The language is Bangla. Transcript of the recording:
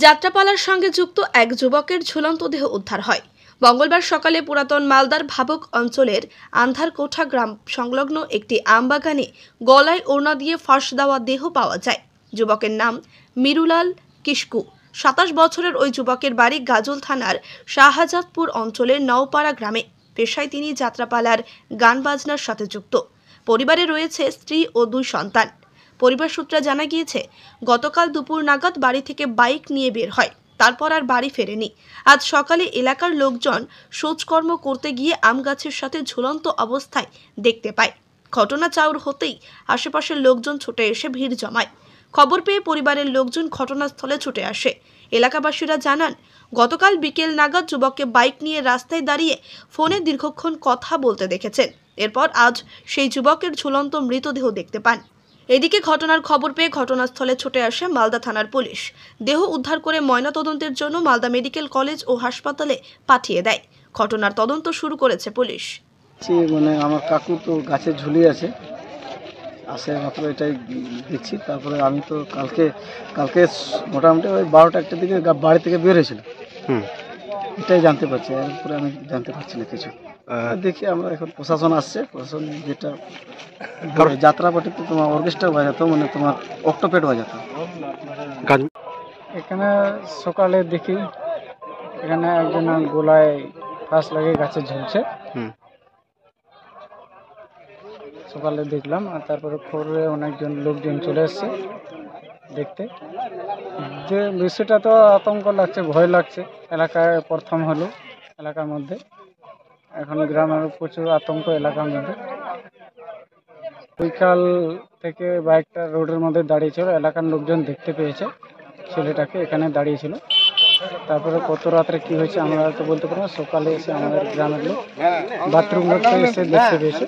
যাত্রাপালার সঙ্গে যুক্ত এক যুবকের ঝুলন্ত দেহ উদ্ধার হয়। মঙ্গলবার সকালে পুরাতন মালদার ভাবক অঞ্চলের আন্ধারকোঠা গ্রাম সংলগ্ন একটি আমবাগানে গলায় ওড়না দিয়ে ফাঁস দেওয়া দেহ পাওয়া যায়। যুবকের নাম মিরুলাল কিসকু। 27 বছরের ওই যুবকের বাড়ি গাজল থানার শাহজাদপুর অঞ্চলের নওপাড়া গ্রামে। পেশায় তিনি যাত্রাপালার গান বাজনার সাথে যুক্ত। পরিবারে রয়েছে স্ত্রী ও 2 সন্তান। পরিবার সূত্রে জানা গিয়েছে, গতকাল দুপুর নাগাদ বাড়ি থেকে বাইক নিয়ে বের হয়, তারপর আর বাড়ি ফেরেনি। আজ সকালে এলাকার লোকজন শোচকর্ম করতে গিয়ে আম গাছের সাথে ঝুলন্ত অবস্থায় দেখতে পায়। ঘটনা চাউর হতেই আশেপাশের লোকজন ছুটে এসে ভিড় জমায়। খবর পেয়ে পরিবারের লোকজন ঘটনাস্থলে ছুটে আসে। এলাকাবাসীরা জানান, গতকাল বিকেল নাগাদ যুবককে বাইক নিয়ে রাস্তায় দাঁড়িয়ে ফোনে দীর্ঘক্ষণ কথা বলতে দেখেছেন। এরপর আজ সেই যুবকের ঝুলন্ত মৃতদেহ দেখতে পান। এদিকে ঘটনার খবর পেয়ে ঘটনাস্থলে ছুটে আসে মালদা থানার পুলিশ। দেহ উদ্ধার করে ময়নাতদন্তের জন্য মালদা মেডিকেল কলেজ ও হাসপাতালে পাঠিয়ে দেয়। ঘটনার তদন্ত শুরু করেছে পুলিশ। মানে আমার কাকু তো গাছে ঝুলিয়ে আছে, আসে মাত্র এটাই দেখছি। তারপরে আমি তো কালকে মোটামুটি ওই 12টা-1টার দিকে বাড়ি থেকে বের হয়েছিল, এটাই জানতে পারছি। এরপরে আমি জানতে পারছি না কিছু। দেখি আমরা এখন প্রশাসন আসছে, প্রশাসন যেটা যাত্রাপাটিতে তোমার অর্কেস্ট্রা বাজাতো, মানে তোমার অক্টোপেড বাজাতো। এখানে সকালে দেখি এখানে একজন গোলায় ফাঁস লাগিয়ে গাছে ঝুলছে, সকালে দেখলাম। আর তারপরে খবরে অনেকজন লোকজন চলে এসছে দেখতে। যে বিষয়টা তো আতঙ্ক লাগছে, ভয় লাগছে। এলাকায় প্রথম হলো এলাকার মধ্যে, এখন গ্রামের প্রচুর আতঙ্ক এলাকার মধ্যে। বিকাল থেকে বাইকটা রোডের মধ্যে দাঁড়িয়েছিল, এলাকার লোকজন দেখতে পেয়েছে ছেলেটাকে এখানে দাঁড়িয়েছিল। তারপরে কত রাত্রে কি হয়েছে আমরা তো বলতে পারবো না। সকালে এসে আমাদের গ্রামের লোক বাথরুম করতে এসে দেখতে পেয়েছে।